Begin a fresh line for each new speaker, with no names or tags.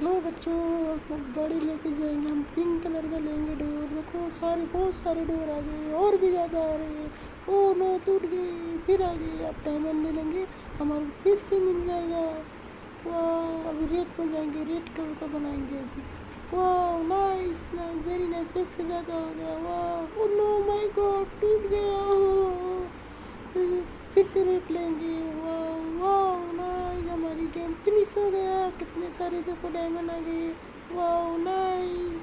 लो बच्चों, अब गाड़ी लेके जाएंगे हम, पिंक कलर का लेंगे डोर। देखो सारे, बहुत सारे डोर आ गए और भी ज़्यादा आ रहे हैं। ओ नो, टूट गई, फिर आ गई। अब डायमंड ले लेंगे, हमारे फिर से मिल जाएगा। वाह, अभी रेड में जाएंगे, रेड कलर का बनाएंगे अभी। वाह नाइस नाइस, वेरी नाइस, एक से ज़्यादा हो गया। वाह, ओ नो माय गॉड, टूट गया। फिर से रेड लेंगे। वाह वाह नाइस, हमारी गेम फिनिश हो गया। कितने सारे देखो डायमंड आ गए। वाह नाइस।